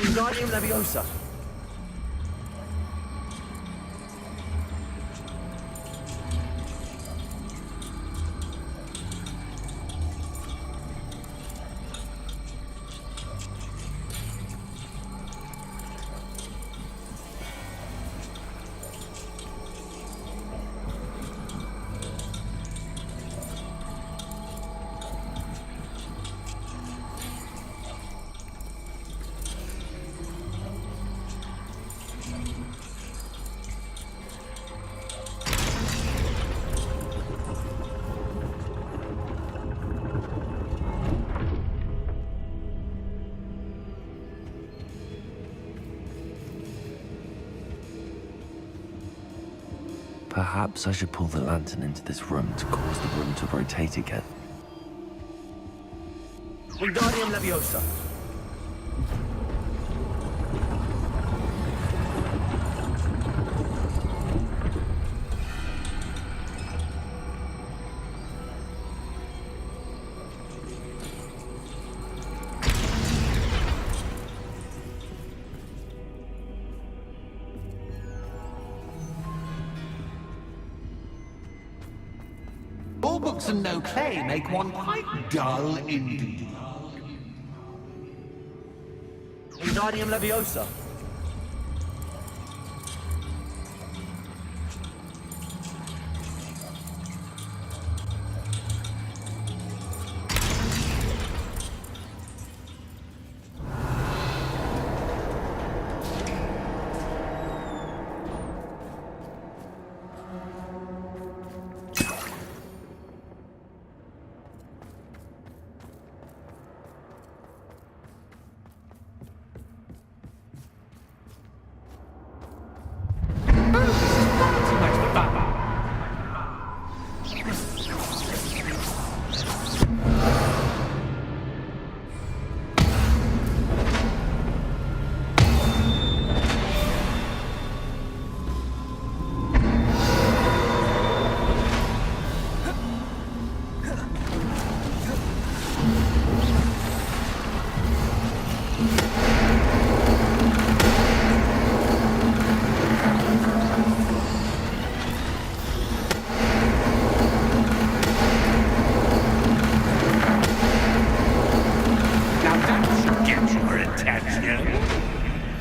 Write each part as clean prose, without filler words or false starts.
Wingardium Leviosa. Perhaps I should pull the lantern into this room to cause the room to rotate again. Wingardium Leviosa. All books and no play make one quite dull indeed. Wingardium Leviosa.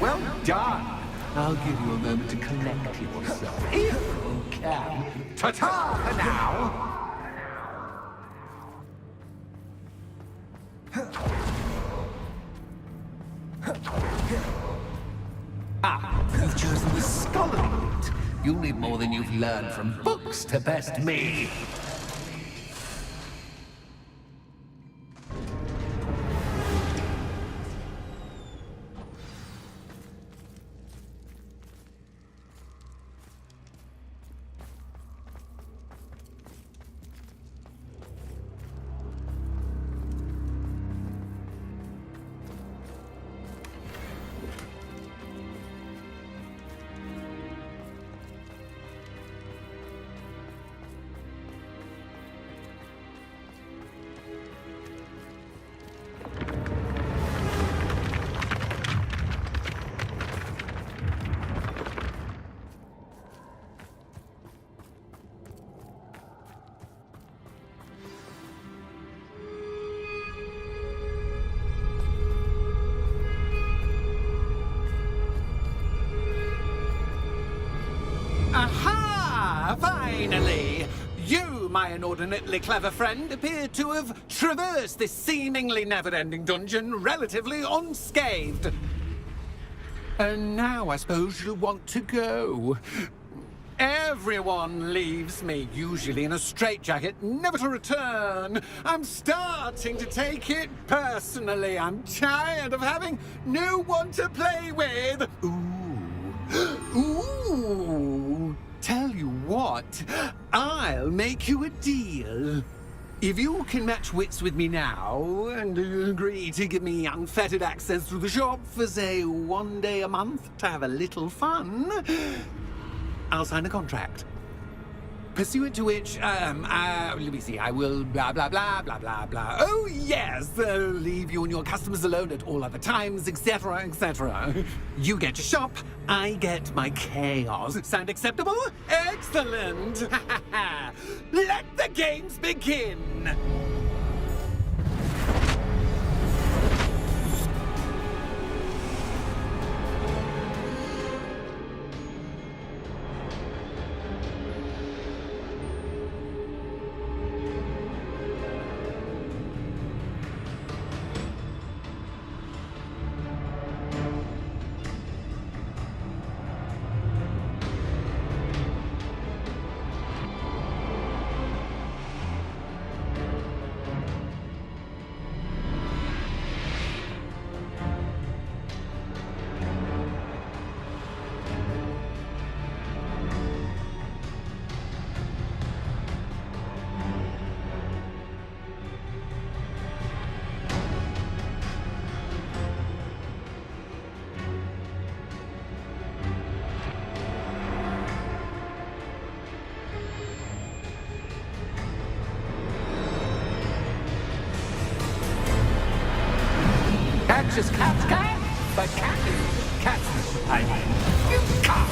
Well done. I'll give you a moment to collect yourself, if you can. Ta-ta for now. You've chosen the scholarly route. You'll need more than you've learned from books to best me. Aha! Finally! You, my inordinately clever friend, appear to have traversed this seemingly never-ending dungeon relatively unscathed. And now I suppose you'll want to go. Everyone leaves me, usually in a straitjacket, never to return. I'm starting to take it personally. I'm tired of having no one to play with. Ooh. Tell you what, I'll make you a deal. If you can match wits with me now, and agree to give me unfettered access to the shop for, say, 1 day a month to have a little fun, I'll sign a contract. pursuant to which, let me see, I will blah, blah, blah, blah, blah, blah. Oh, yes, leave you and your customers alone at all other times, etc., etc. You get your shop, I get my chaos. Sound acceptable? Excellent! Let the games begin! Catch is cat's cat, but cat is cat's. I mean, you cat.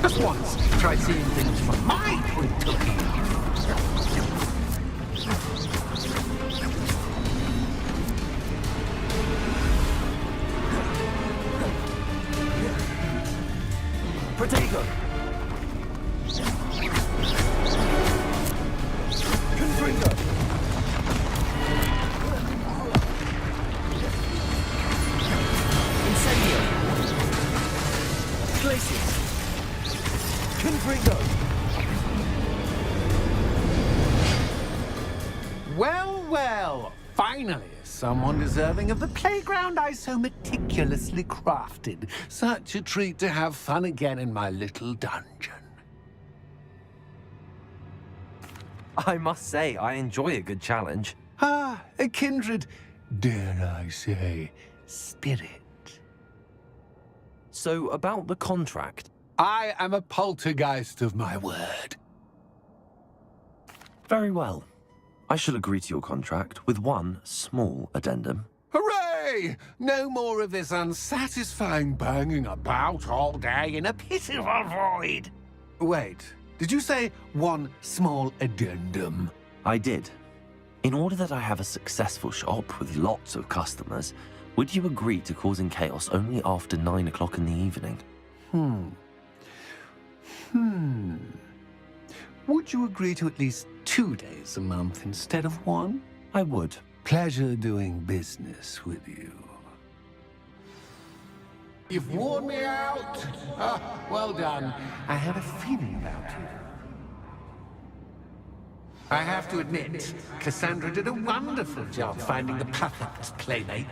Just once, try seeing things from my point of view. Protego! Confringo! Incendio! Glacius! Confringo! Well, well, finally, someone deserving of the playground I so meticulously crafted. Such a treat to have fun again in my little dungeon. I must say, I enjoy a good challenge. A kindred, dare I say, spirit. So, about the contract. I am a poltergeist of my word. Very well. I shall agree to your contract with one small addendum. Hooray! No more of this unsatisfying banging about all day in a pitiful void. Wait, did you say one small addendum? I did. In order that I have a successful shop with lots of customers, would you agree to causing chaos only after 9 o'clock in the evening? Would you agree to at least 2 days a month instead of one? I would. Pleasure doing business with you. You've worn me out. Well done. I had a feeling about you. I have to admit, Cassandra did a wonderful job finding the perfect playmate.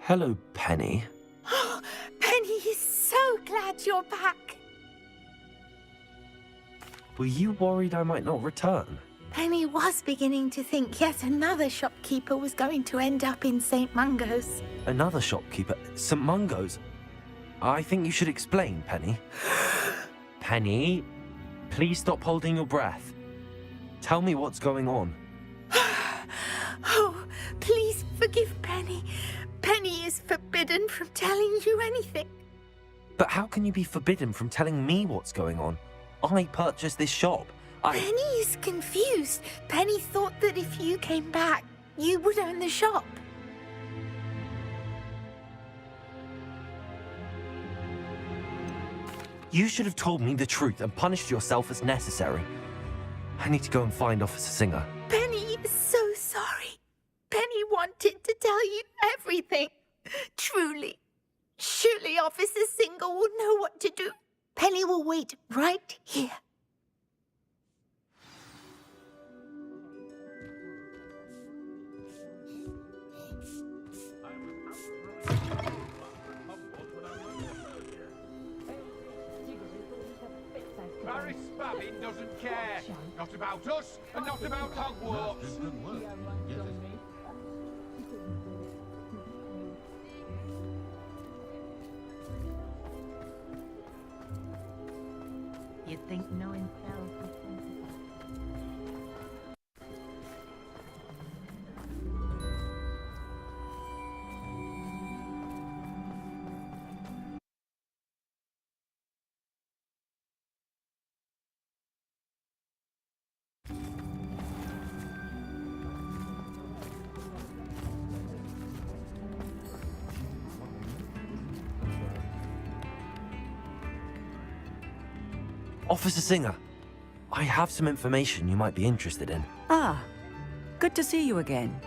Hello, Penny. Penny is so glad you're back. Were you worried I might not return? Penny was beginning to think yet another shopkeeper was going to end up in St. Mungo's. Another shopkeeper? St. Mungo's? I think you should explain, Penny. Penny, please stop holding your breath. Tell me what's going on. Oh, please forgive Penny. Penny is forbidden from telling you anything. But how can you be forbidden from telling me what's going on? I purchased this shop. Penny is confused. Penny thought that if you came back, you would own the shop. You should have told me the truth and punished yourself as necessary. I need to go and find Officer Singer. Penny is so sorry. Penny wanted to tell you everything. Truly. Surely Officer Singer will know what to do. Penny will wait right here. Barry Spavin doesn't care. Not about us, and not about Hogwarts. You'd think knowing spells. Officer Singer, I have some information you might be interested in. Ah, good to see you again.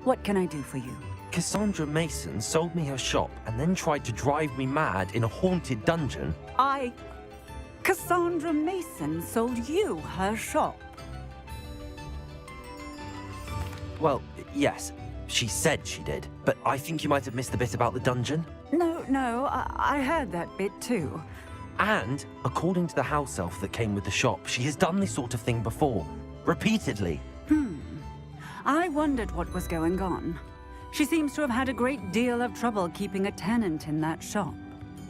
What can I do for you? Cassandra Mason sold me her shop and then tried to drive me mad in a haunted dungeon. Cassandra Mason sold you her shop. Well, yes, she said she did, but I think you might have missed the bit about the dungeon. No, I heard that bit too. And, according to the house elf that came with the shop, she has done this sort of thing before. Repeatedly. I wondered what was going on. She seems to have had a great deal of trouble keeping a tenant in that shop.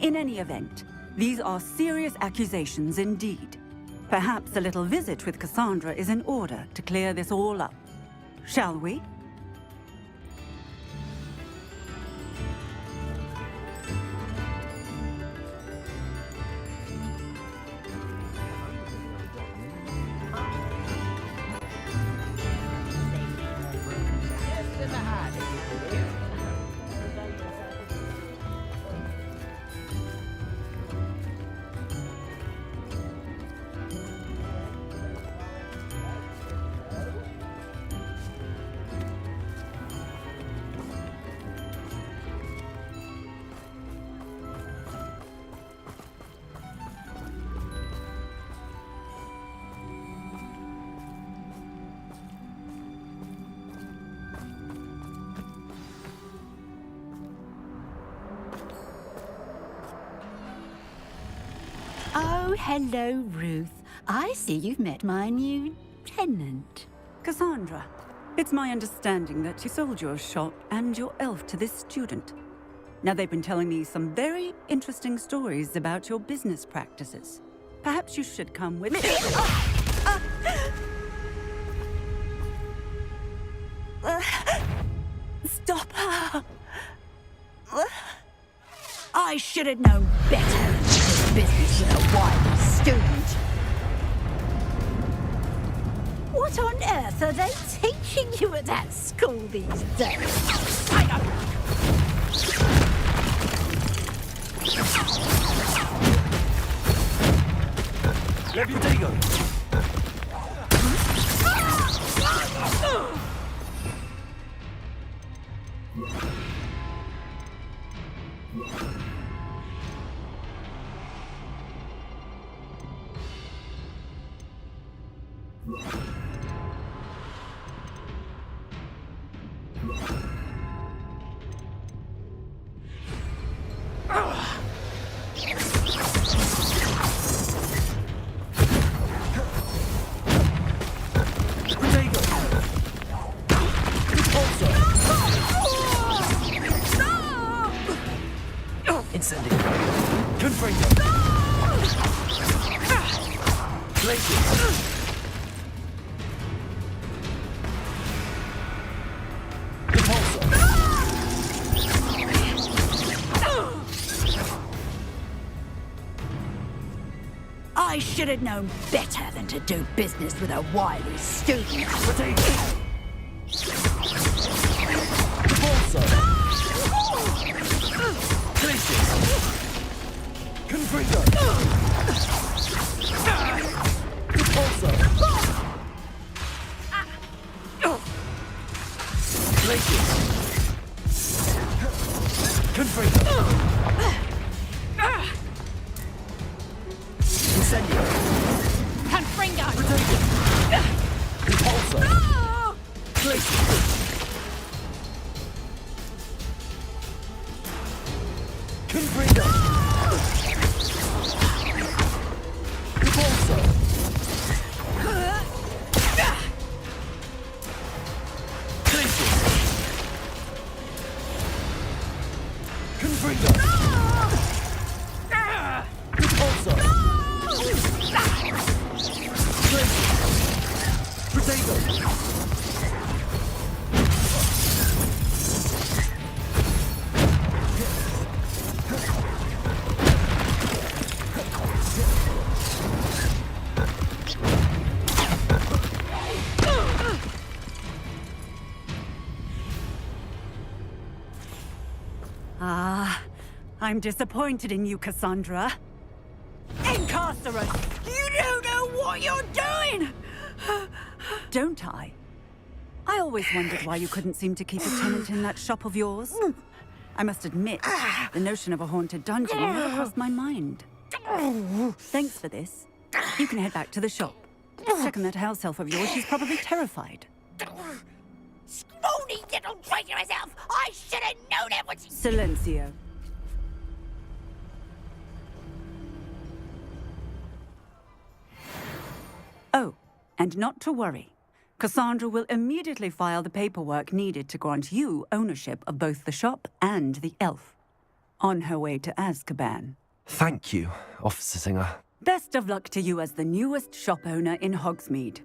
In any event, these are serious accusations indeed. Perhaps a little visit with Cassandra is in order to clear this all up. Shall we? Oh, hello, Ruth. I see you've met my new tenant. Cassandra, it's my understanding that you sold your shop and your elf to this student. Now, they've been telling me some very interesting stories about your business practices. Perhaps you should come with me. Stop her! I should have known better than to do business with a wild student. What on earth are they teaching you at that school these days? I don't... Levitago! Incendio. Confringo. Glacier. Repulsor. I should have known better than to do business with a wily student. Potato. Repulsor. Glacier. Confringo. Repulsor. Glacier. Confringo. Incendio. Confringo! Potato. Repulsor. Glacier. Confringo. Repulsor. Glacier. Confringo. Repulsor. Glacier. Potato. I'm disappointed in you, Cassandra. Incarcerate! You don't know what you're doing! Don't I? I always wondered why you couldn't seem to keep a tenant in that shop of yours. I must admit, the notion of a haunted dungeon never crossed my mind. Thanks for this. You can head back to the shop. Check on that house elf of yours. She's probably terrified. Scrawny little traitor herself! I should have known it was... Silencio. Oh, and not to worry. Cassandra will immediately file the paperwork needed to grant you ownership of both the shop and the elf. On her way to Azkaban. Thank you, Officer Singer. Best of luck to you as the newest shop owner in Hogsmeade.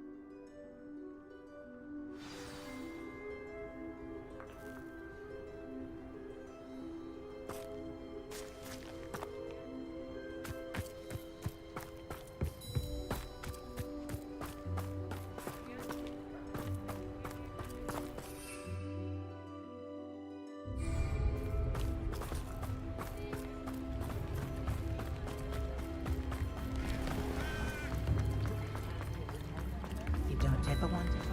Don't ever want to fight.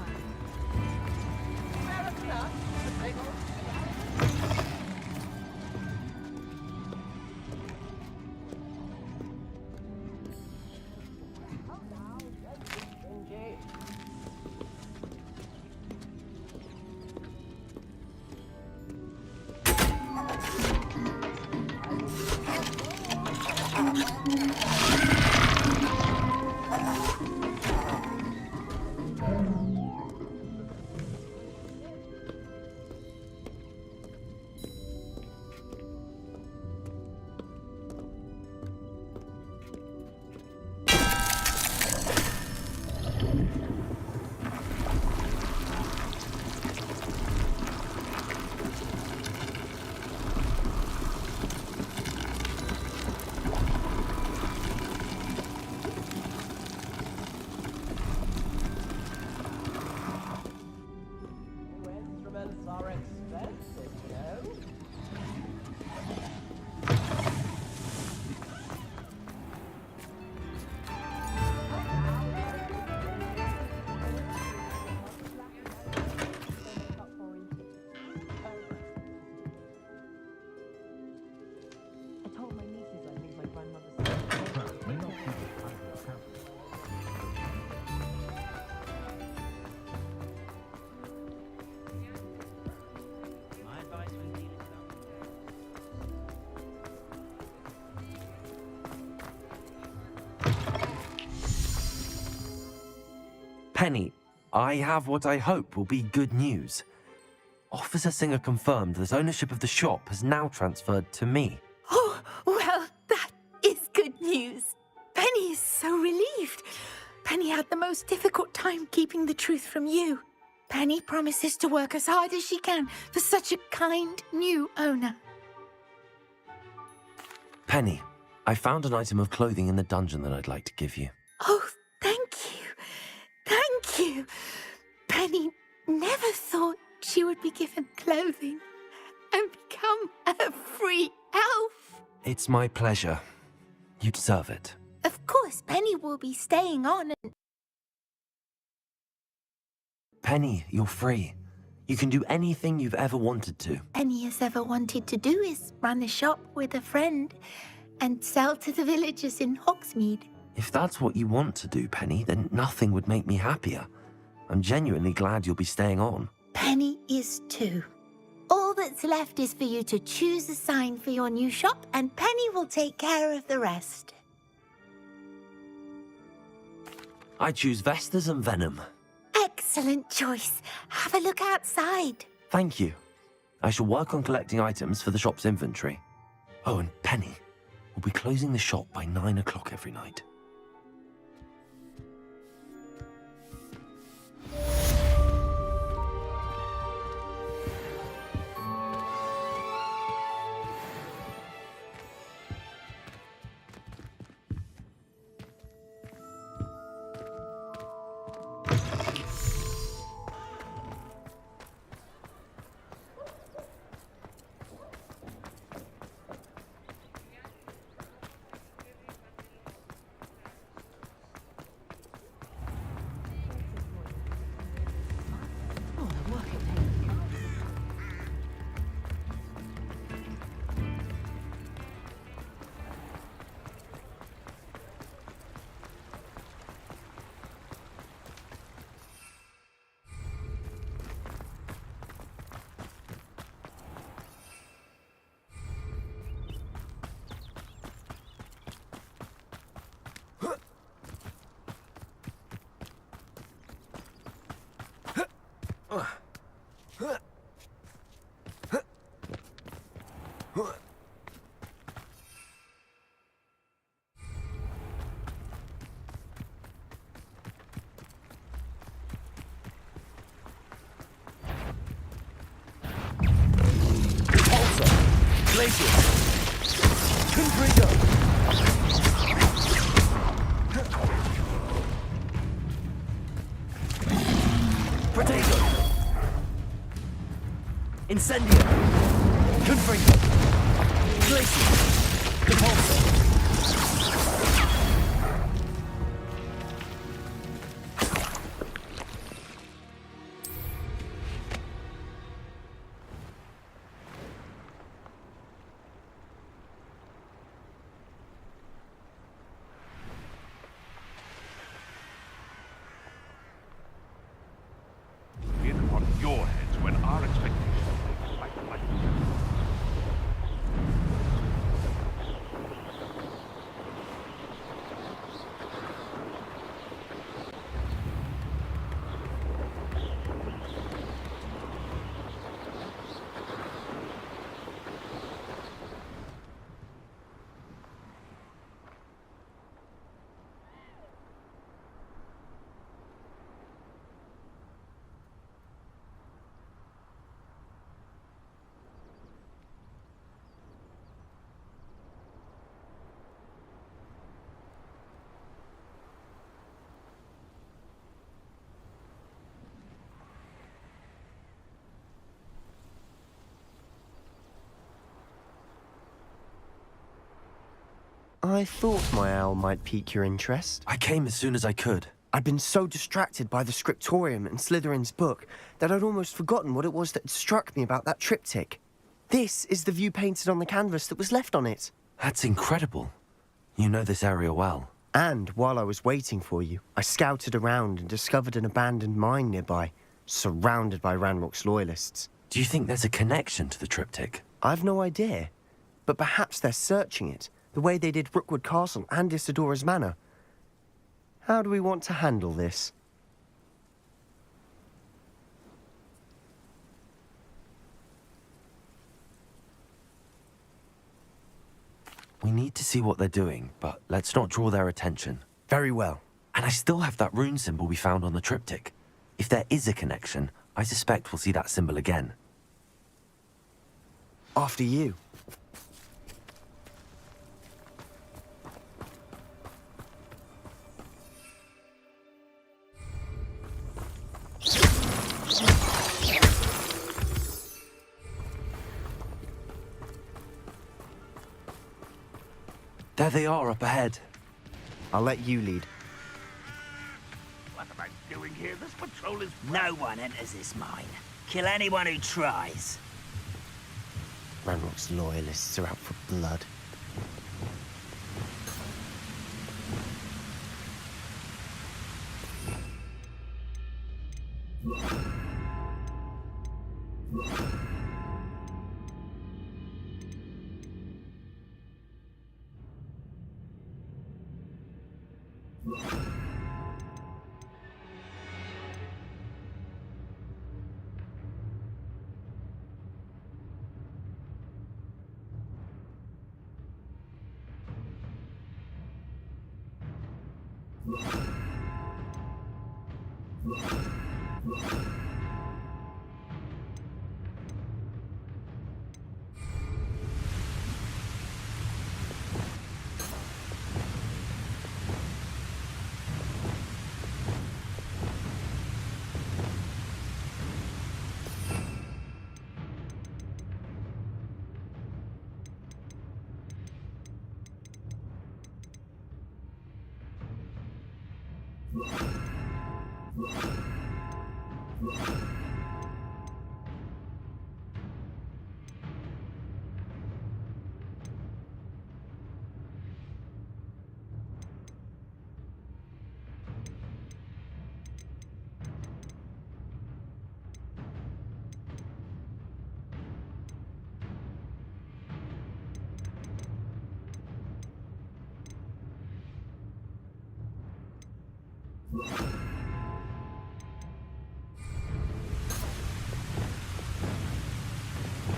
told my nieces I think my grandmother's May not keep it private, careful. My advice when dealing with Penny, I have what I hope will be good news. Officer Singer confirmed that ownership of the shop has now transferred to me. Oh, well, that is good news. Penny is so relieved. Penny had the most difficult time keeping the truth from you. Penny promises to work as hard as she can for such a kind new owner. Penny, I found an item of clothing in the dungeon that I'd like to give you. Oh, thank you. Thank you. Penny never thought she would be given clothing and become a free elf. It's my pleasure. You deserve it. Of course, Penny will be staying on and... Penny, you're free. You can do anything you've ever wanted to. Penny has ever wanted to do is run a shop with a friend and sell to the villagers in Hogsmeade. If that's what you want to do, Penny, then nothing would make me happier. I'm genuinely glad you'll be staying on. Penny is too. All that's left is for you to choose a sign for your new shop, and Penny will take care of the rest. I choose Vestas and Venom. Excellent choice. Have a look outside. Thank you. I shall work on collecting items for the shop's inventory. Oh, and Penny, we'll be closing the shop by 9 o'clock every night. Incendio! Confringo! Glacier! Repulsor! In upon your heads when our expectations take slight light. I thought my owl might pique your interest. I came as soon as I could. I'd been so distracted by the scriptorium and Slytherin's book that I'd almost forgotten what it was that had struck me about that triptych. This is the view painted on the canvas that was left on it. That's incredible. You know this area well. And while I was waiting for you, I scouted around and discovered an abandoned mine nearby, surrounded by Ranrock's loyalists. Do you think there's a connection to the triptych? I've no idea, but perhaps they're searching it, the way they did Rookwood Castle and Isidora's Manor. How do we want to handle this? We need to see what they're doing, but let's not draw their attention. Very well. And I still have that rune symbol we found on the triptych. If there is a connection, I suspect we'll see that symbol again. After you. There they are up ahead. I'll let you lead. What am I doing here? This patrol is... No one enters this mine. Kill anyone who tries. Ranrock's loyalists are out for blood.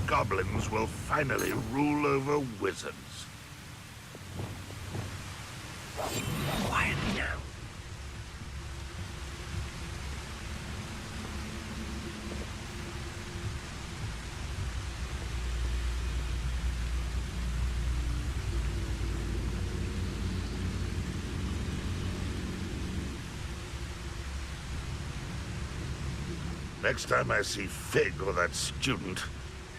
Goblins will finally rule over wizards. Quiet now. Next time I see Fig or that student,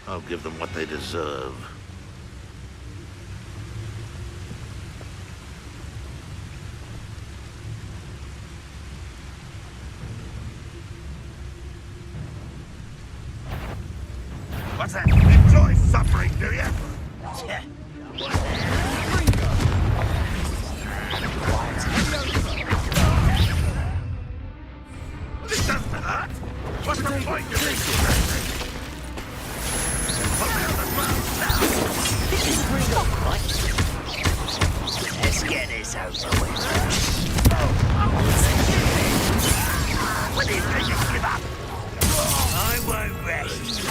I'll give them what they deserve. What's that? Enjoy suffering, do you? This doesn't hurt. What's the point of this? Let's get this over with. What do you think? You give up? I won't rest.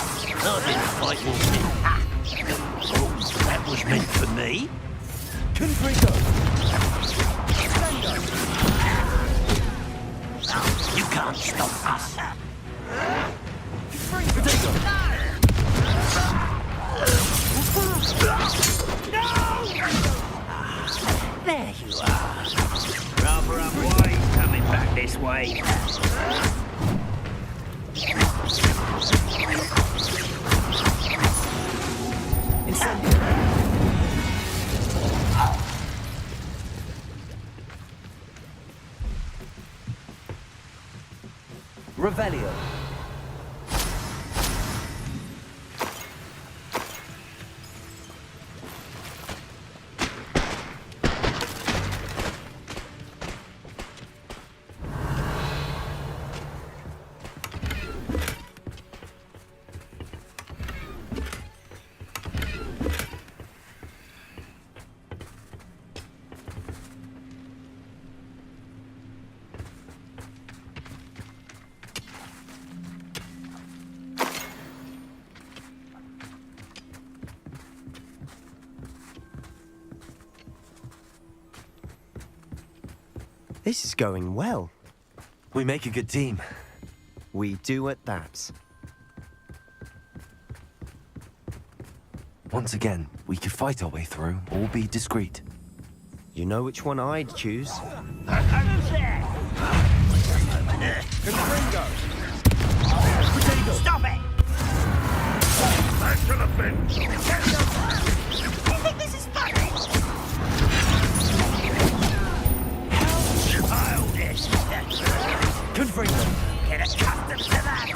I've been fighting. Oh, that was meant for me. You can't stop us. There you are. Rather unwise coming back this way. Revelio. This is going well. We make a good team. We do at that. Once again, we could fight our way through or be discreet. You know which one I'd choose. Stop it! Back to the bench. You think this is funny? How childish! Confringo! Get accustomed to that!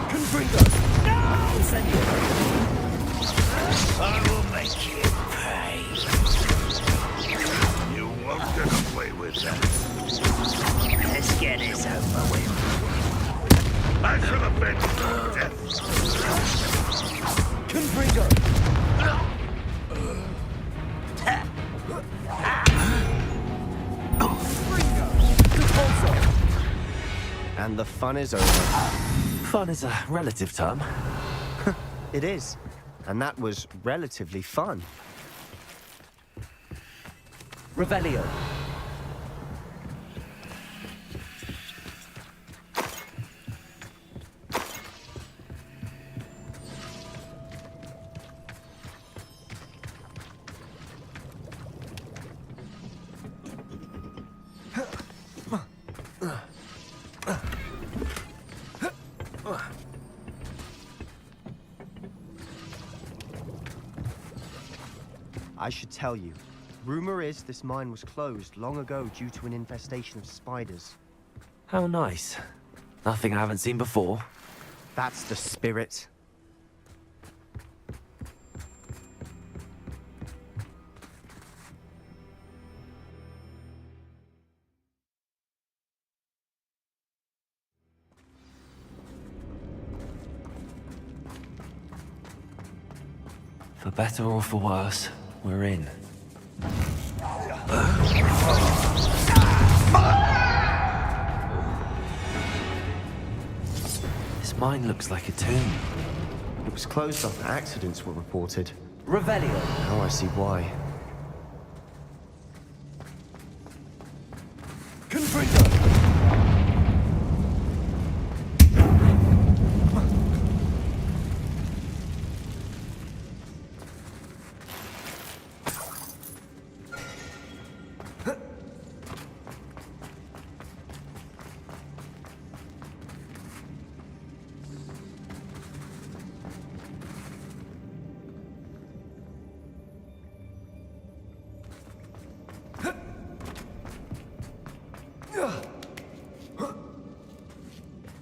Confringo! I will make you pay. You won't get away with that. Let's get this over with. Back to the bench, Death. Confringo! And the fun is over. Fun is a relative term. It is. And that was relatively fun. Revelio. I should tell you. Rumor is this mine was closed long ago due to an infestation of spiders. How nice. Nothing I haven't seen before. That's the spirit. For better or for worse, we're in. This mine looks like a tomb. It was closed after accidents were reported. Revelio. Now I see why. Confringo.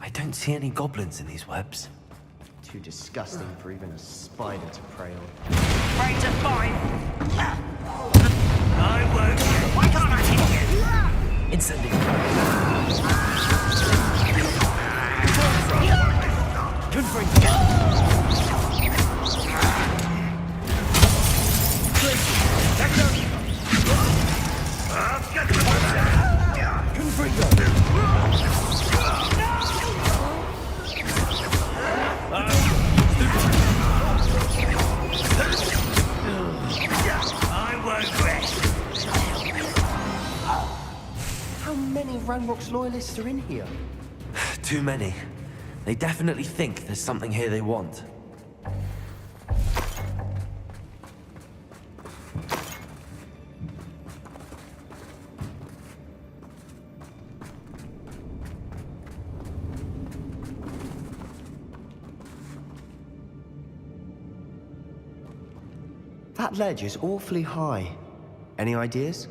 I don't see any goblins in these webs. Too disgusting for even a spider to prey on. Afraid to fight? I won't. Why can't I hit you? Incendiary. Confringo. I won't rest. How many Ranrock's loyalists are in here? Too many. They definitely think there's something here they want. That ledge is awfully high. Any ideas?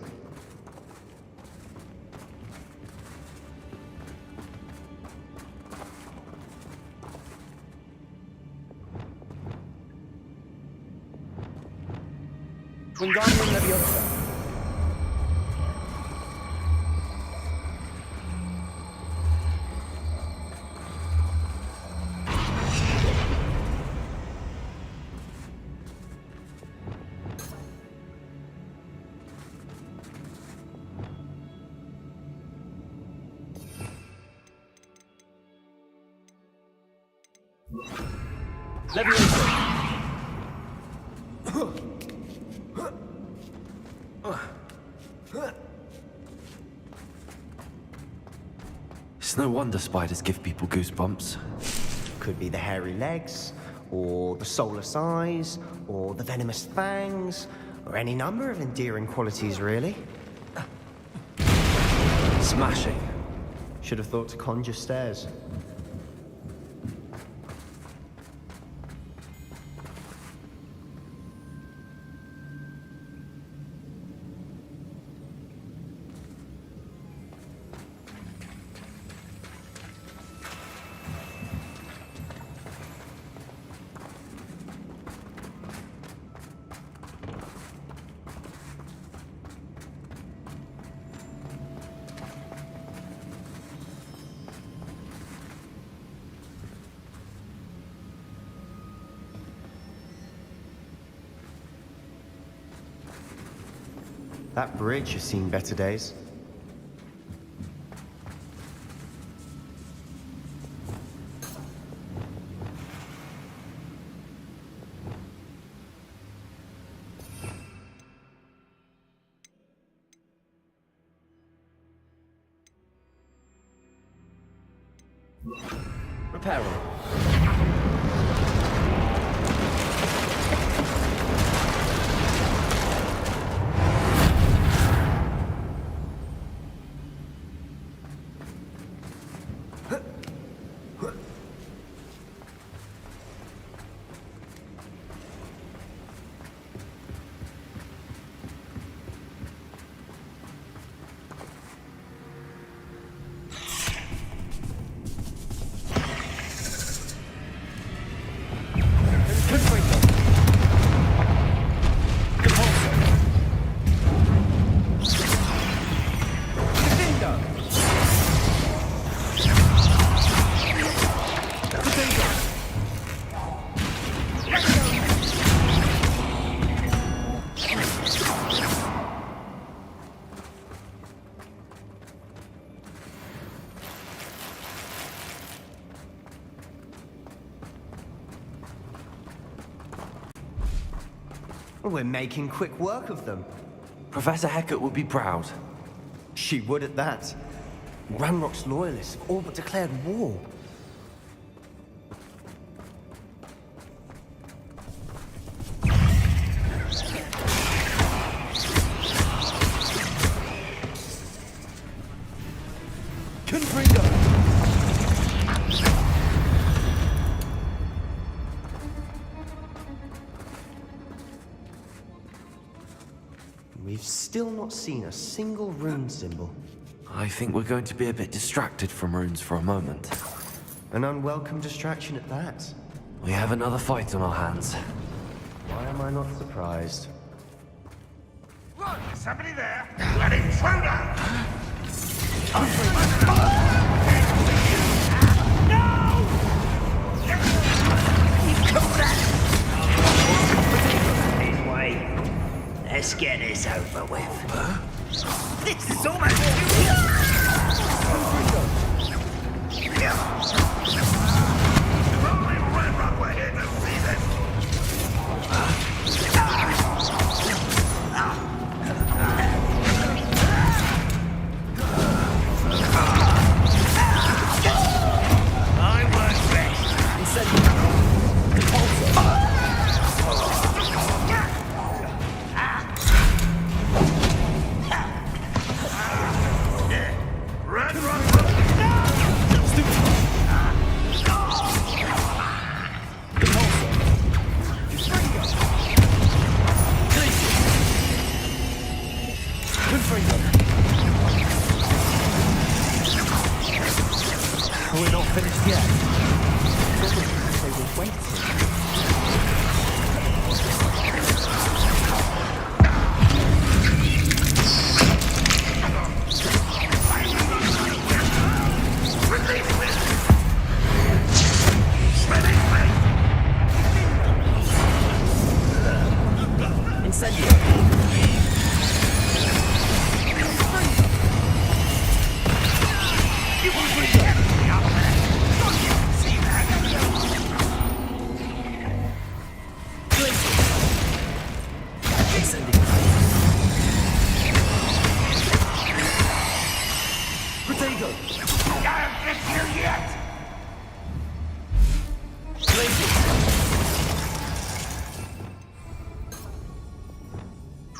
Wingardium Leviosa. It's no wonder spiders give people goosebumps. Could be the hairy legs, or the soulless eyes, or the venomous fangs, or any number of endearing qualities, really. Smashing. Should have thought to conjure stairs. That bridge has seen better days. Repairing. We're making quick work of them. Professor Hecat would be proud. She would at that. Ranrock's loyalists have all but declared war. We've still not seen a single rune symbol. I think we're going to be a bit distracted from runes for a moment. An unwelcome distraction at that. We have another fight on our hands. Why am I not surprised? Look, somebody there! An intruder! This way. Let's get this over with. This is almost... If only Ranrock were here to see this! I won't rest. We're not finished yet. They were waiting.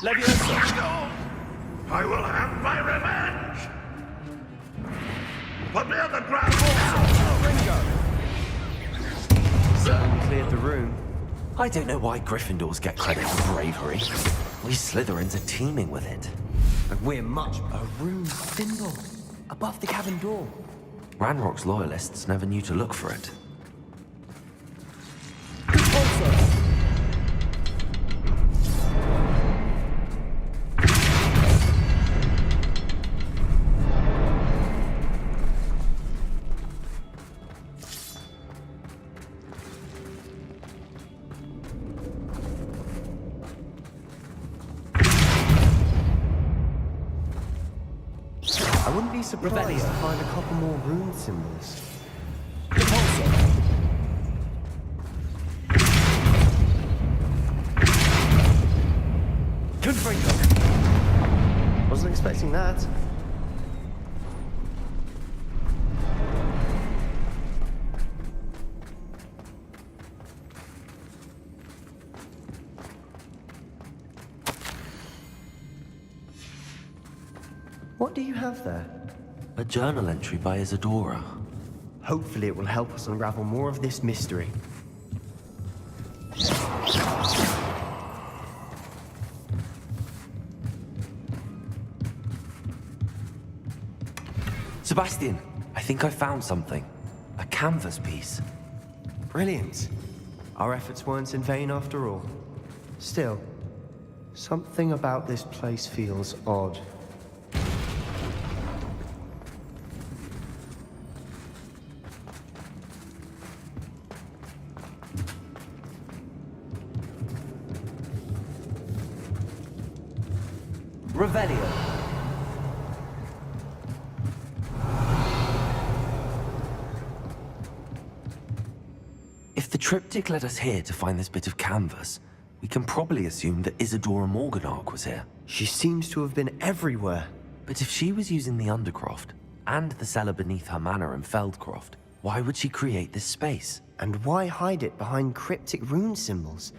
Leviosa! I will have my revenge! Put me on the ground! Certainly cleared the room. I don't know why Gryffindors get credit for bravery. We Slytherins are teeming with it. And we're much a rune symbol above the cabin door. Ranrock's loyalists never knew to look for it. I wouldn't be surprised to find a couple more rune symbols. Wasn't expecting that. What do you have there? A journal entry by Isadora. Hopefully it will help us unravel more of this mystery. Sebastian, I think I found something. A canvas piece. Brilliant. Our efforts weren't in vain after all. Still, something about this place feels odd. Revelio. If the triptych led us here to find this bit of canvas, we can probably assume that Isadora Morganach was here. She seems to have been everywhere. But if she was using the Undercroft and the cellar beneath her manor in Feldcroft, why would she create this space? And why hide it behind cryptic rune symbols?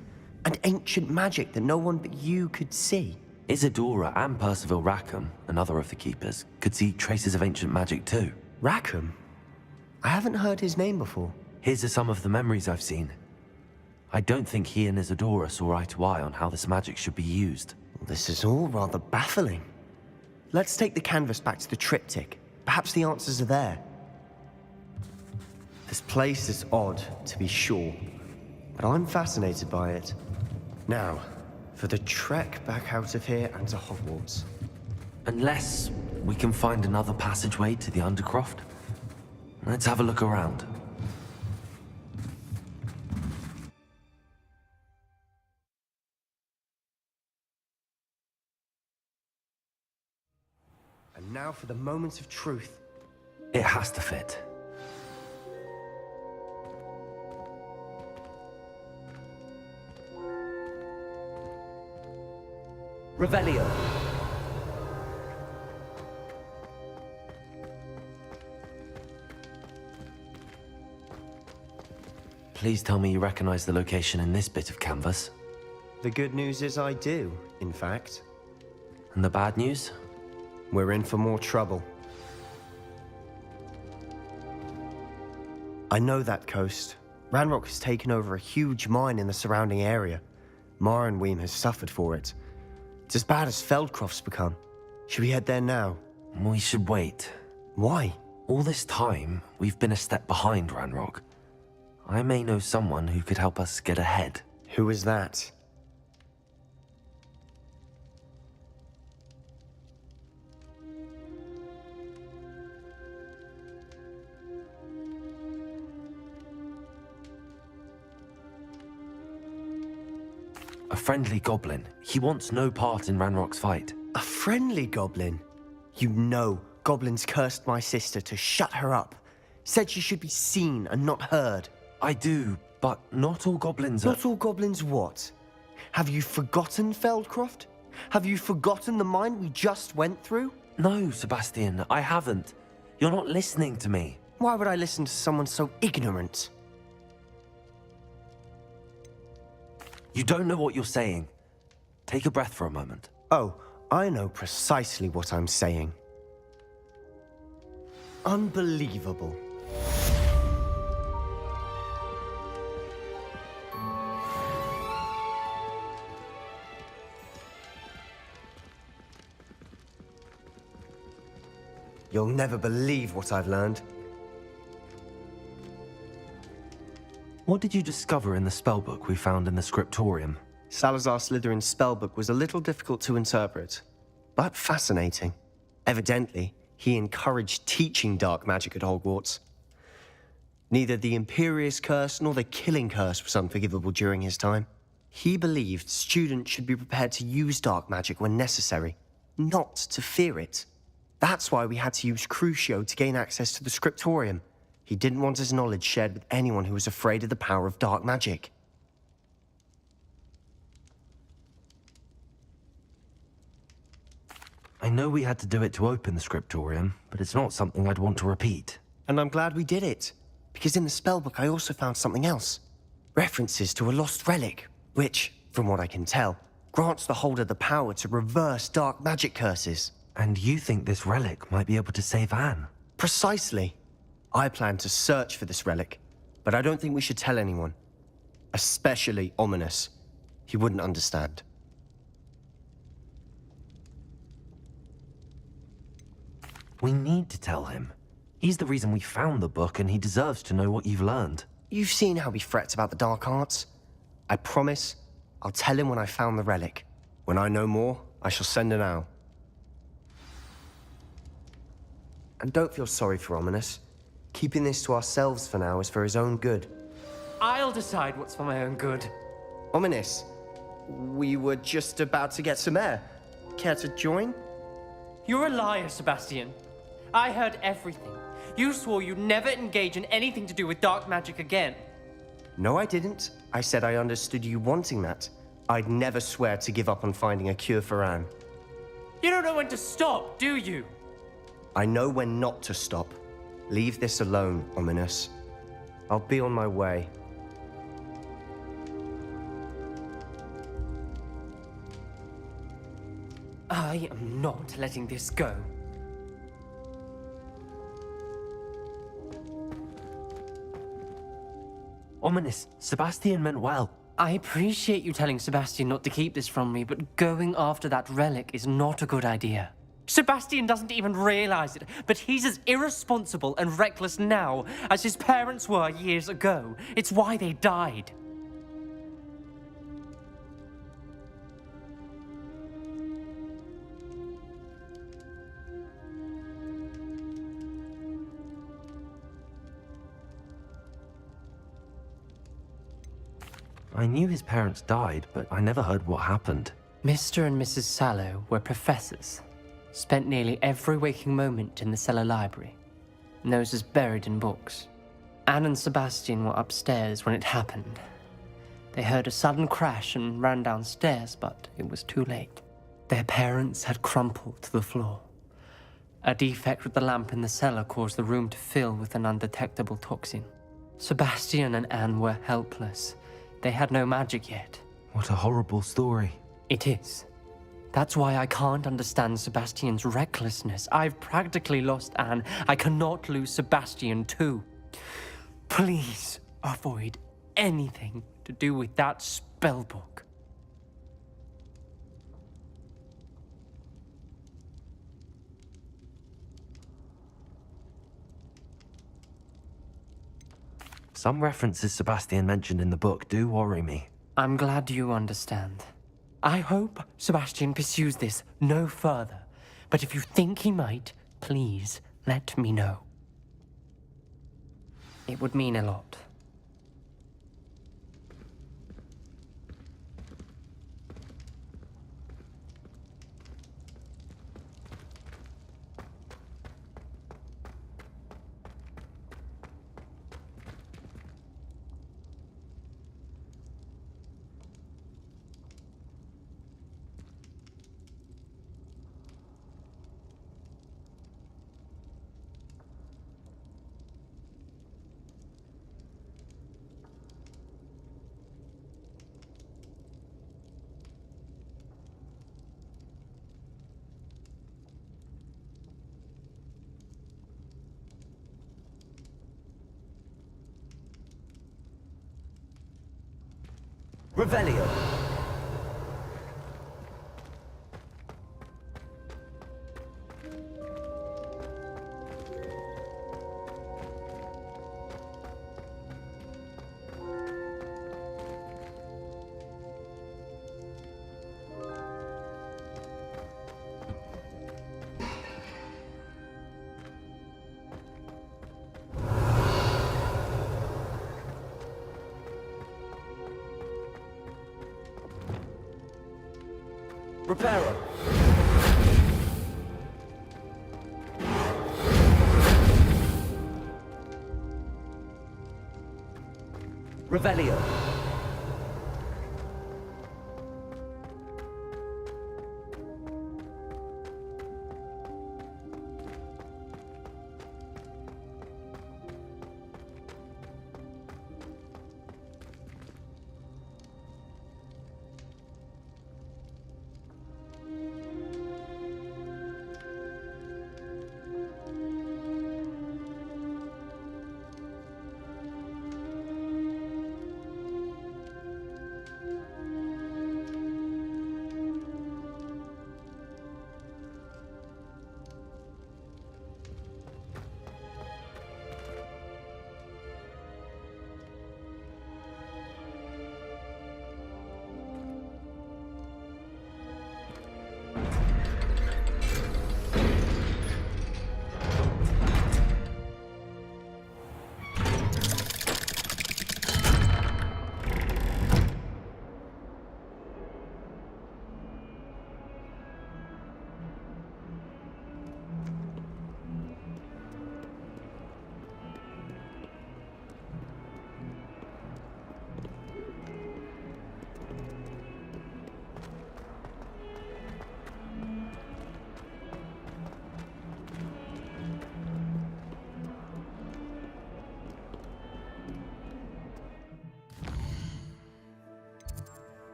And ancient magic that no one but you could see? Isadora and Percival Rackham, another of the Keepers, could see traces of ancient magic too. Rackham? I haven't heard his name before. His are some of the memories I've seen. I don't think he and Isadora saw eye to eye on how this magic should be used. This is all rather baffling. Let's take the canvas back to the triptych. Perhaps the answers are there. This place is odd, to be sure, but I'm fascinated by it. Now, for the trek back out of here and to Hogwarts. Unless we can find another passageway to the Undercroft. Let's have a look around. And now for the moment of truth. It has to fit. Revelio. Please tell me you recognize the location in this bit of canvas. The good news is I do, in fact. And the bad news? We're in for more trouble. I know that coast. Ranrock has taken over a huge mine in the surrounding area. Marrenweem has suffered for it. It's as bad as Feldcroft's become. Should we head there now? We should wait. Why? All this time, we've been a step behind Ranrock. I may know someone who could help us get ahead. Who is that? A friendly goblin. He wants no part in Ranrock's fight. A friendly goblin? You know, goblins cursed my sister to shut her up. Said she should be seen and not heard. I do, but not all goblins are... Not all goblins what? Have you forgotten Feldcroft? Have you forgotten the mine we just went through? No, Sebastian, I haven't. You're not listening to me. Why would I listen to someone so ignorant? You don't know what you're saying. take a breath for a moment. Oh, I know precisely what I'm saying. Unbelievable. You'll never believe what I've learned. What did you discover in the spellbook we found in the scriptorium? Salazar Slytherin's spellbook was a little difficult to interpret, but fascinating. Evidently, he encouraged teaching dark magic at Hogwarts. Neither the Imperious Curse nor the Killing Curse was unforgivable during his time. He believed students should be prepared to use dark magic when necessary, not to fear it. That's why we had to use Crucio to gain access to the scriptorium. He didn't want his knowledge shared with anyone who was afraid of the power of dark magic. I know we had to do it to open the scriptorium, but it's not something I'd want to repeat. And I'm glad we did it, because in the spellbook I also found something else. References to a lost relic, which, from what I can tell, grants the holder the power to reverse dark magic curses. And you think this relic might be able to save Anne? Precisely. I plan to search for this relic, but I don't think we should tell anyone. Especially Ominous. He wouldn't understand. We need to tell him. He's the reason we found the book, and he deserves to know what you've learned. You've seen how he frets about the dark arts. I promise, I'll tell him when I found the relic. When I know more, I shall send an owl. And don't feel sorry for Ominous. Keeping this to ourselves for now is for his own good. I'll decide what's for my own good. Ominous, we were just about to get some air. Care to join? You're a liar, Sebastian. I heard everything. You swore you'd never engage in anything to do with dark magic again. No, I didn't. I said I understood you wanting that. I'd never swear to give up on finding a cure for Anne. You don't know when to stop, do you? I know when not to stop. Leave this alone, Ominous. I'll be on my way. I am not letting this go. Ominous, Sebastian meant well. I appreciate you telling Sebastian not to keep this from me, but going after that relic is not a good idea. Sebastian doesn't even realize it, but he's as irresponsible and reckless now as his parents were years ago. It's why they died. I knew his parents died, but I never heard what happened. Mr. and Mrs. Sallow were professors. Spent nearly every waking moment in the cellar library. Noses buried in books. Anne and Sebastian were upstairs when it happened. They heard a sudden crash and ran downstairs, but it was too late. Their parents had crumpled to the floor. A defect with the lamp in the cellar caused the room to fill with an undetectable toxin. Sebastian and Anne were helpless. They had no magic yet. What a horrible story. It is. That's why I can't understand Sebastian's recklessness. I've practically lost Anne. I cannot lose Sebastian too. Please avoid anything to do with that spellbook. Some references Sebastian mentioned in the book do worry me. I'm glad you understand. I hope Sebastian pursues this no further, but if you think he might, please let me know. It would mean a lot. Revelio. Reparo. Revelio.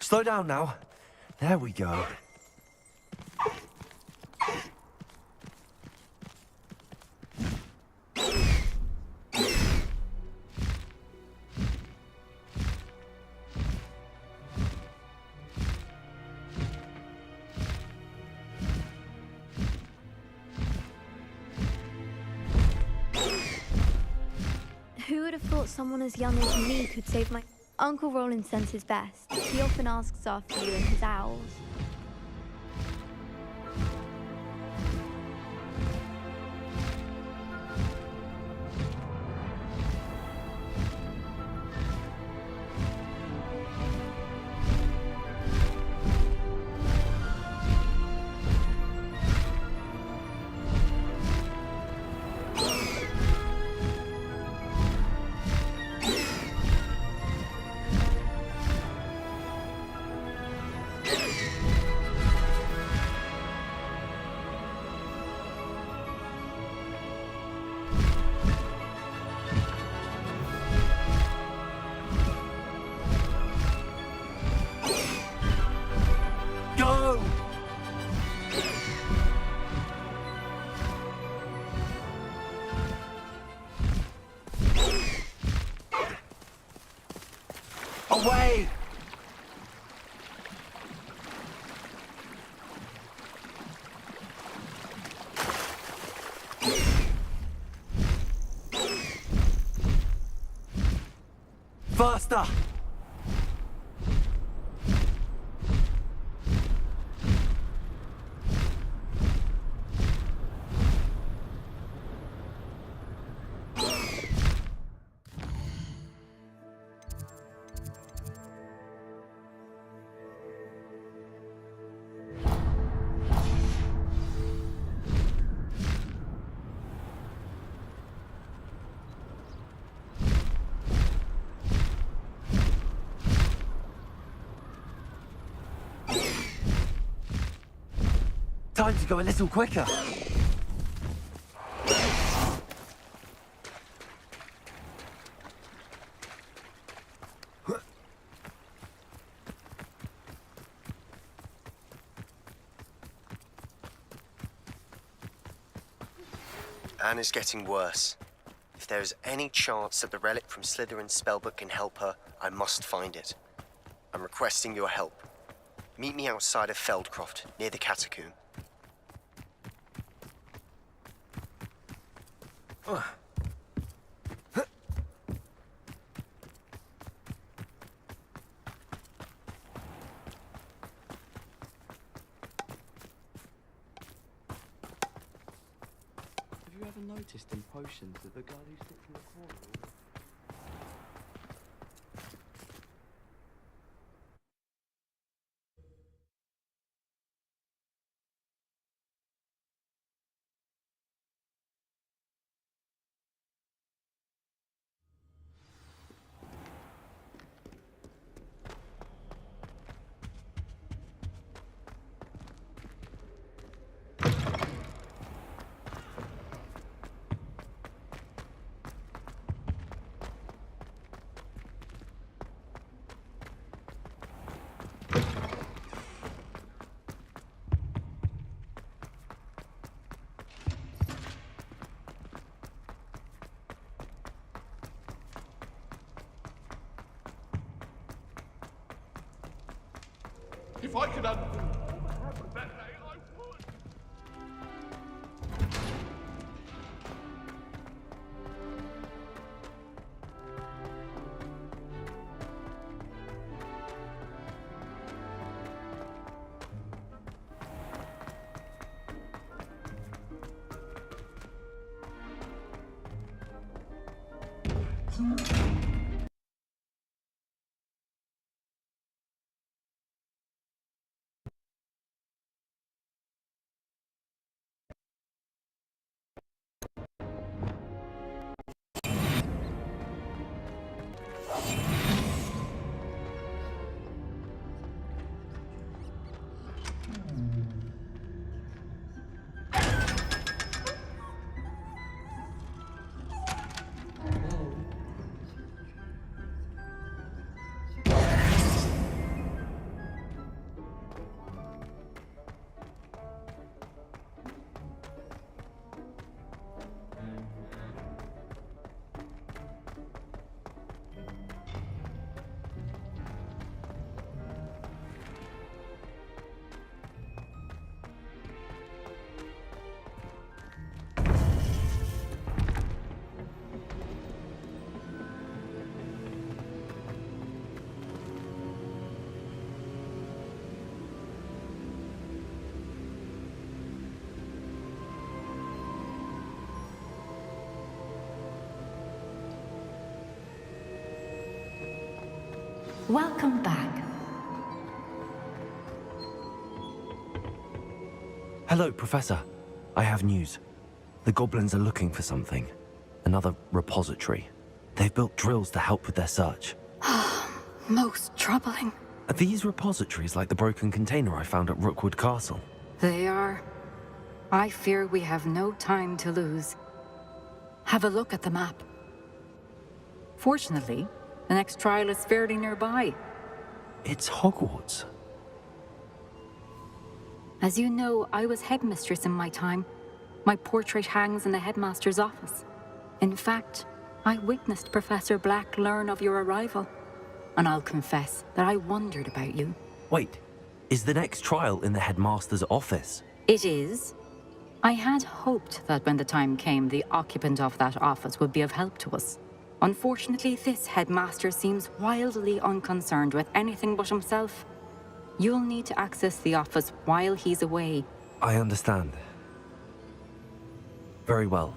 Slow down now. There we go. Who would have thought someone as young as me could save my... Uncle Roland sends his best. He often asks after you and his owls. Away! Faster! Time to go a little quicker. Anne is getting worse. If there is any chance that the relic from Slytherin's spellbook can help her, I must find it. I'm requesting your help. Meet me outside of Feldcroft, near the catacomb. Have you ever noticed in potions that the guy who sits in the corner... If I could undo all that happened that day, I would. Welcome back. Hello, Professor. I have news. The goblins are looking for something. Another repository. They've built drills to help with their search. Most troubling. Are these repositories like the broken container I found at Rookwood Castle? They are. I fear we have no time to lose. Have a look at the map. Fortunately, the next trial is fairly nearby. It's Hogwarts. As you know, I was headmistress in my time. My portrait hangs in the headmaster's office. In fact, I witnessed Professor Black learn of your arrival. And I'll confess that I wondered about you. Wait, is the next trial in the headmaster's office? It is. I had hoped that when the time came, the occupant of that office would be of help to us. Unfortunately, this headmaster seems wildly unconcerned with anything but himself. You'll need to access the office while he's away. I understand. Very well.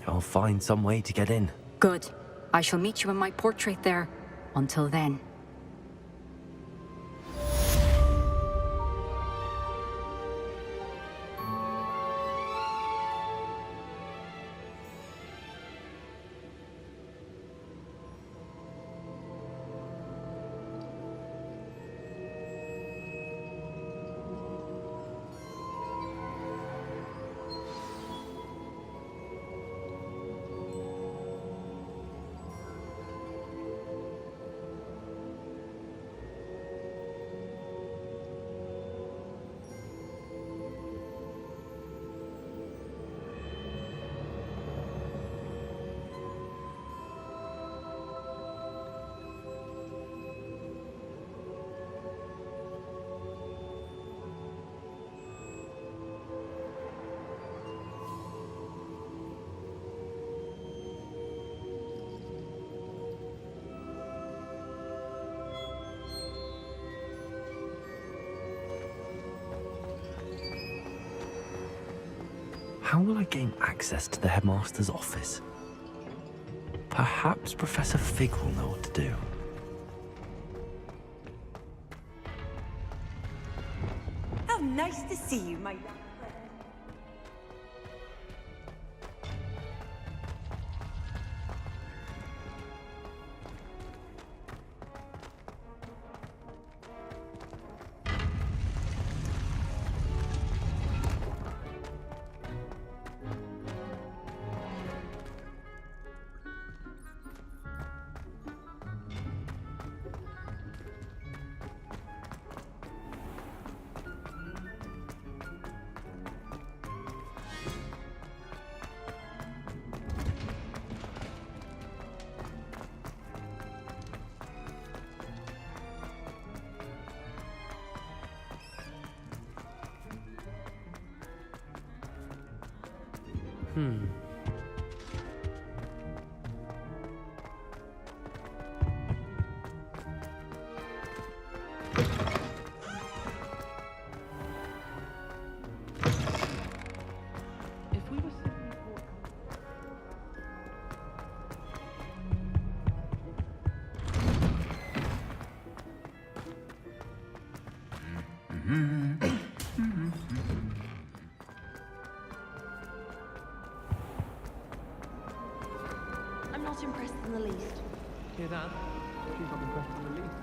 I'll find some way to get in. Good. I shall meet you in my portrait there. Until then. How will I gain access to the headmaster's office? Perhaps Professor Fig will know what to do. How nice to see you, my young friend. If we were simply brought I'm not impressed in the least. Hear that? She's not impressed in the least.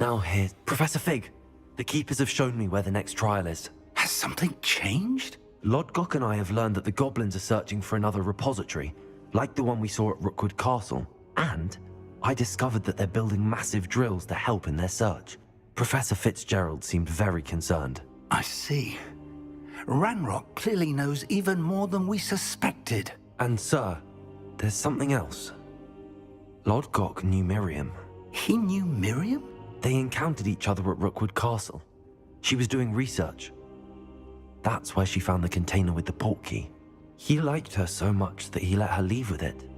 Now here, Professor Fig. The Keepers have shown me where the next trial is. Has something changed? Lodgok and I have learned that the goblins are searching for another repository, like the one we saw at Rookwood Castle. And I discovered that they're building massive drills to help in their search. Professor Fitzgerald seemed very concerned. I see. Ranrock clearly knows even more than we suspected. And sir, there's something else. Lodgok knew Miriam. He knew Miriam? They encountered each other at Rookwood Castle. She was doing research. That's where she found the container with the portkey. He liked her so much that he let her leave with it,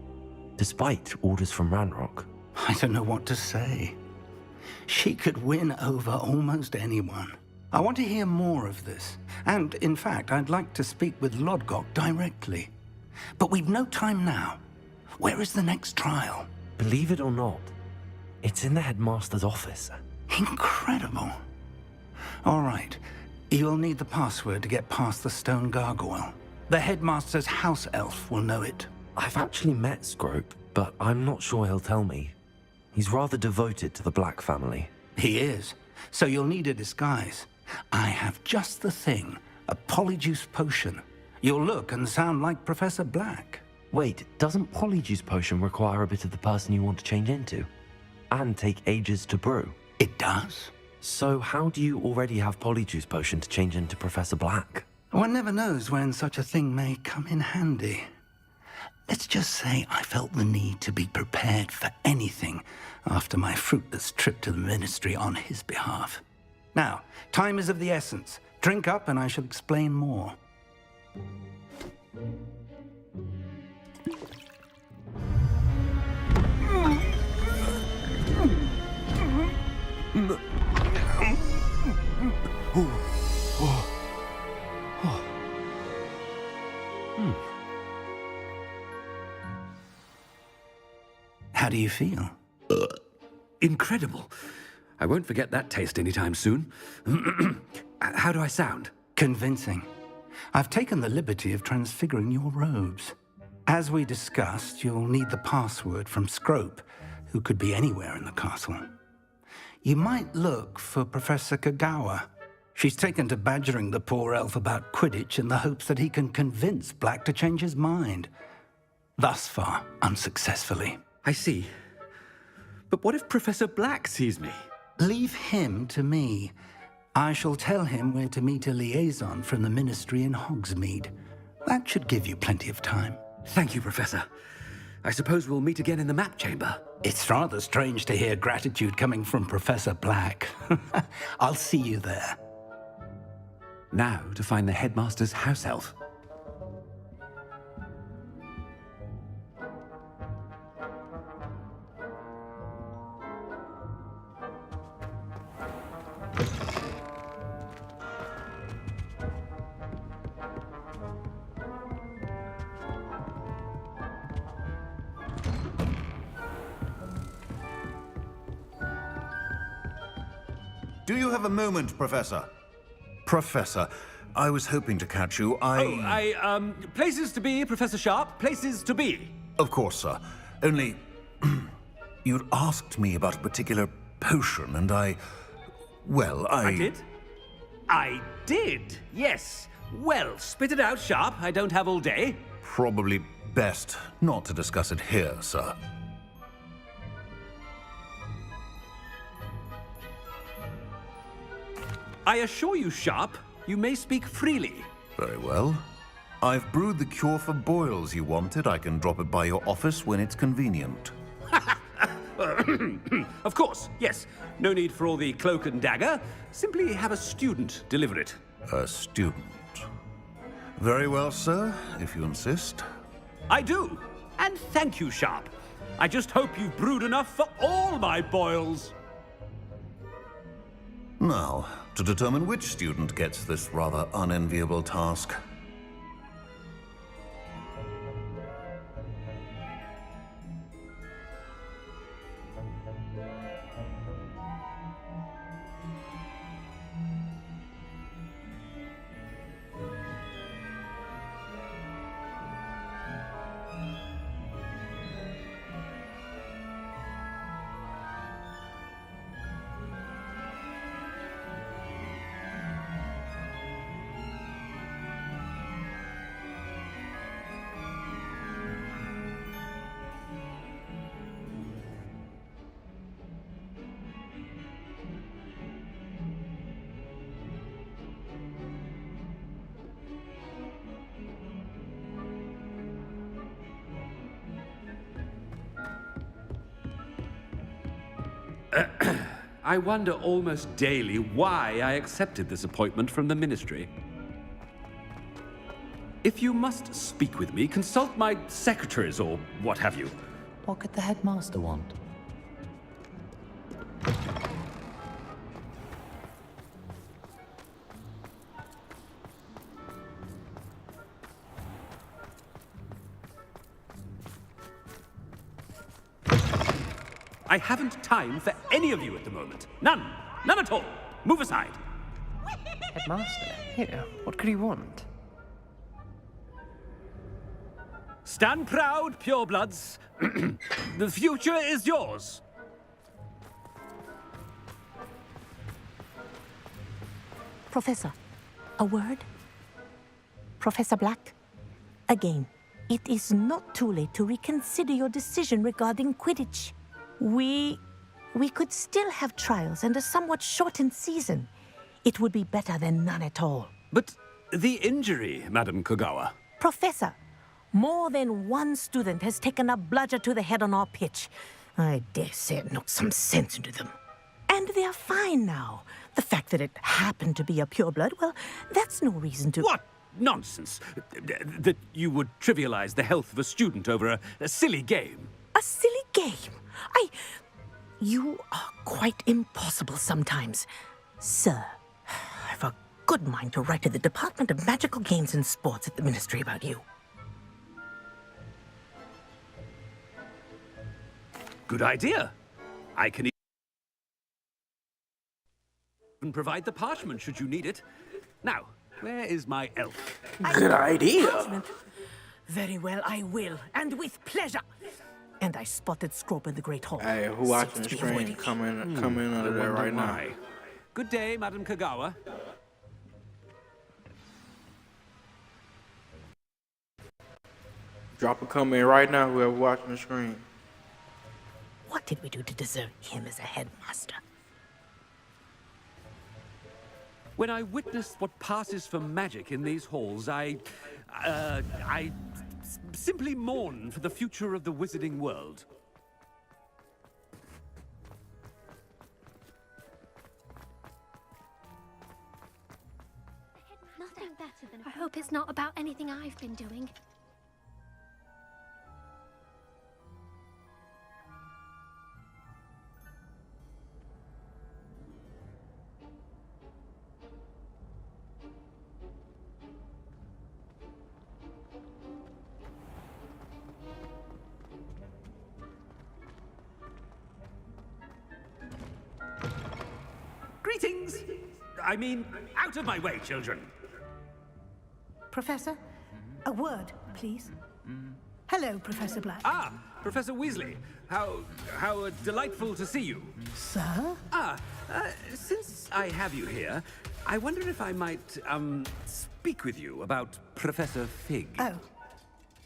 despite orders from Ranrock. I don't know what to say. She could win over almost anyone. I want to hear more of this. And, in fact, I'd like to speak with Lodgok directly. But we've no time now. Where is the next trial? Believe it or not, it's in the headmaster's office. Incredible. All right. You'll need the password to get past the stone gargoyle. The headmaster's house elf will know it. I've actually met Scrope, but I'm not sure he'll tell me. He's rather devoted to the Black family. He is. So you'll need a disguise. I have just the thing. A polyjuice potion. You'll look and sound like Professor Black. Wait, doesn't polyjuice potion require a bit of the person you want to change into? And take ages to brew? It does. So how do you already have Polyjuice Potion to change into Professor Black? One never knows when such a thing may come in handy. Let's just say I felt the need to be prepared for anything after my fruitless trip to the Ministry on his behalf. Now, time is of the essence. Drink up and I shall explain more. How do you feel? Incredible. I won't forget that taste anytime soon. How do I sound? Convincing. I've taken the liberty of transfiguring your robes. As we discussed, you'll need the password from Scrope, who could be anywhere in the castle. You might look for Professor Kagawa. She's taken to badgering the poor elf about Quidditch in the hopes that he can convince Black to change his mind. Thus far, unsuccessfully. I see. But what if Professor Black sees me? Leave him to me. I shall tell him where to meet a liaison from the Ministry in Hogsmeade. That should give you plenty of time. Thank you, Professor. I suppose we'll meet again in the map chamber. It's rather strange to hear gratitude coming from Professor Black. I'll see you there. Now to find the headmaster's house elf. Do you have a moment, Professor? Professor, I was hoping to catch you. Places to be, Professor Sharp. Places to be. Of course, sir. Only, you'd asked me about a particular potion, and I did? I did, yes. Well, spit it out, Sharp. I don't have all day. Probably best not to discuss it here, sir. I assure you, Sharp, you may speak freely. Very well. I've brewed the cure for boils you wanted. I can drop it by your office when it's convenient. Of course, yes. No need for all the cloak and dagger. Simply have a student deliver it. A student. Very well, sir, if you insist. I do. And thank you, Sharp. I just hope you've brewed enough for all my boils. Now, to determine which student gets this rather unenviable task. I wonder almost daily why I accepted this appointment from the Ministry. If you must speak with me, consult my secretaries or what have you. What could the headmaster want? I haven't time for any of you at the moment. None. None at all. Move aside. Headmaster? Here, what could he want? Stand proud, purebloods. The future is yours. Professor, a word? Professor Black, again, it is not too late to reconsider your decision regarding Quidditch. We we could still have trials and a somewhat shortened season. It would be better than none at all. But the injury, Madam Kogawa. Professor, more than one student has taken a bludger to the head on our pitch. I dare say it knocked some sense into them. And they're fine now. The fact that it happened to be a pureblood, well, that's no reason to... What nonsense! That you would trivialize the health of a student over a silly game. A silly game? You are quite impossible sometimes. Sir, I've a good mind to write to the Department of Magical Games and Sports at the Ministry about you. Good idea. I can even provide the parchment should you need it. Now, where is my elf? Good idea. Very well, I will, and with pleasure. And I spotted Scrope in the Great Hall. Hey, who watching the stream? Come in under there right now. Good day, Madam Kogawa. Drop a comment right now, whoever watching the stream. What did we do to deserve him as a headmaster? When I witnessed what passes for magic in these halls, I simply mourn for the future of the wizarding world. Nothing better than I hope it's not about anything I've been doing. Greetings! I mean, out of my way, children! Professor, a word, please. Hello, Professor Black. Ah, Professor Weasley. How delightful to see you. Sir? Since I have you here, I wonder if I might, speak with you about Professor Fig. Oh,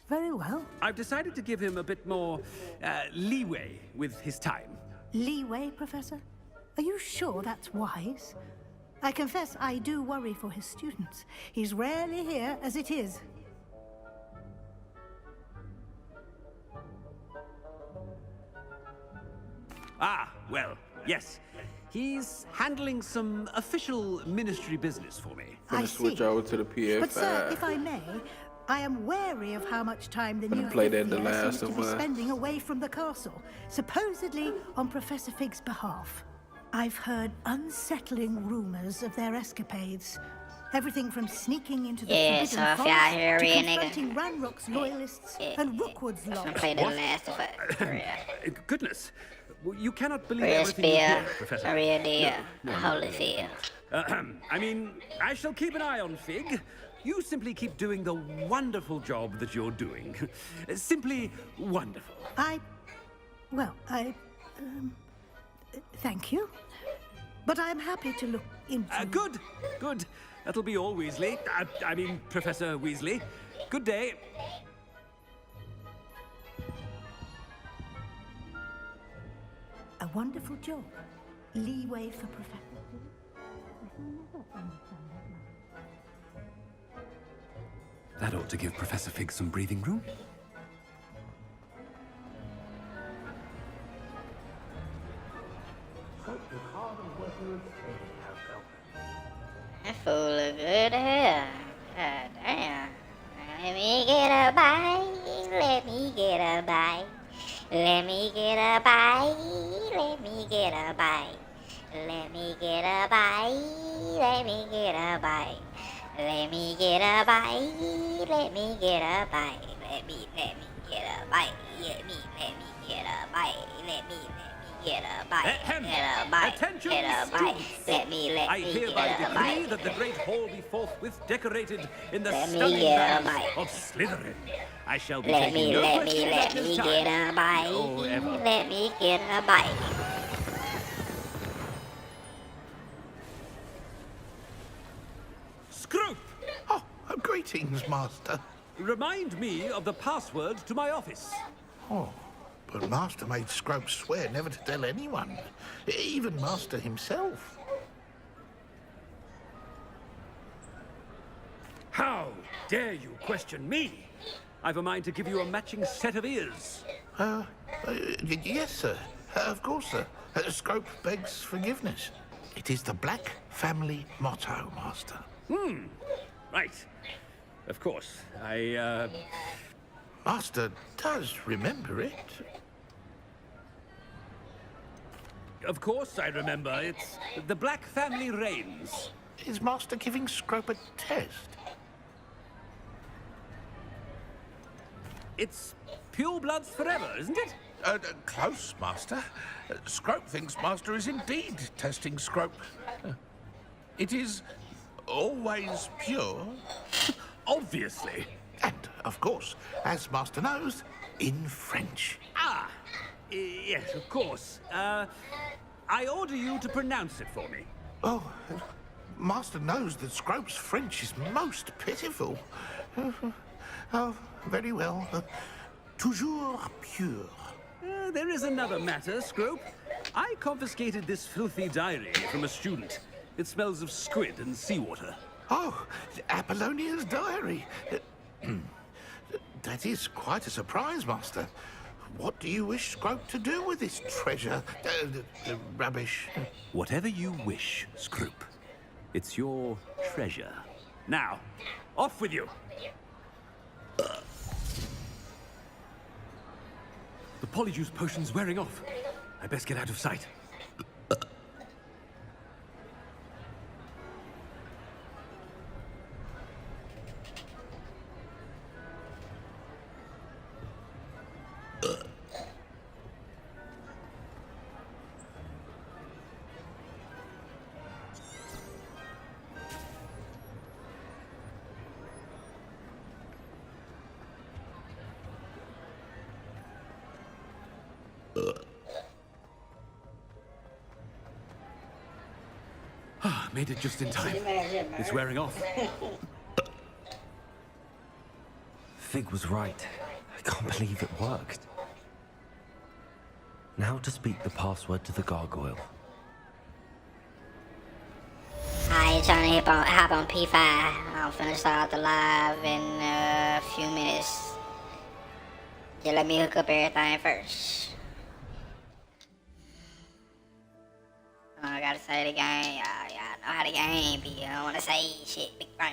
very well. I've decided to give him a bit more, leeway with his time. Leeway, Professor? Are you sure that's wise? I confess I do worry for his students. He's rarely here as it is. Ah, well, yes. He's handling some official ministry business for me. I switch see. over to the PS5. But sir, if I may, I am wary of how much time the new play that fifth The year Last seems to of be Us. spending away from the castle, supposedly on Professor Fig's behalf. I've heard unsettling rumors of their escapades. Everything from sneaking into the Yeah, so forbidden if y'all forest hear to a confronting Ranrock's loyalists and Rookwood's I'm lodge. play The Last of Us. Goodness. You cannot believe Real everything you spear, hear, Professor. a real deal, No, a no, holy no. field. I mean, I shall keep an eye on Fig. You simply keep doing the wonderful job that you're doing. Simply wonderful. Thank you. But I'm happy to look into... Good. That'll be all, Weasley. I mean, Professor Weasley. Good day. A wonderful job. Leeway for Professor. That ought to give Professor Fig some breathing room. That fool look good here. God damn. Let me get a bite. Let me get a bite. Let me get a bite. Let me get a bite. Let me get a bite. Let me get a bite. Let me get a bite. Let me get a bite. Let me get a bite. Let me get a bite. Let me get a bite. Get a bite. Attention, Get a bite. students. Let me I get hereby a decree bite. that the Great Hall be forthwith decorated in the Let me stunning get a banners bite. of Slytherin. I shall be Let taking me no questions at get this a time. bite. Oh, ever. Let me get a bite. Scroop! Oh, greetings, Master. Remind me of the password to my office. Oh, But Master made Scrope swear never to tell anyone, even Master himself. How dare you question me? I've a mind to give you a matching set of ears. Yes, sir. Of course, sir. Scrope begs forgiveness. It is the Black family motto, Master. Right. Of course. Master does remember it. Of course I remember. It's the Black family reigns. Is Master giving Scrope a test? It's pure bloods forever, isn't it? Close, Master. Scrope thinks Master is indeed testing Scrope. It is always pure. Obviously. And, of course, as Master knows, in French. Yes, of course. I order you to pronounce it for me. Oh, Master knows that Scrope's French is most pitiful. Oh, very well. Toujours pure. There is another matter, Scrope. I confiscated this filthy diary from a student. It smells of squid and seawater. Oh, Apollonia's diary. That is quite a surprise, Master. What do you wish Scrope to do with this treasure? Rubbish. Whatever you wish, Scrope. It's your treasure. Now, off with you. The polyjuice potion's wearing off. I best get out of sight. Made it just in time. It's wearing off. Fig was right. I can't believe it worked. Now to speak the password to the gargoyle. Alright, trying to hop on P5. I'll finish out the live in a few minutes. Just let me hook up everything first. I gotta say the game. Y'all know how the game be. I don't wanna say shit, big brain.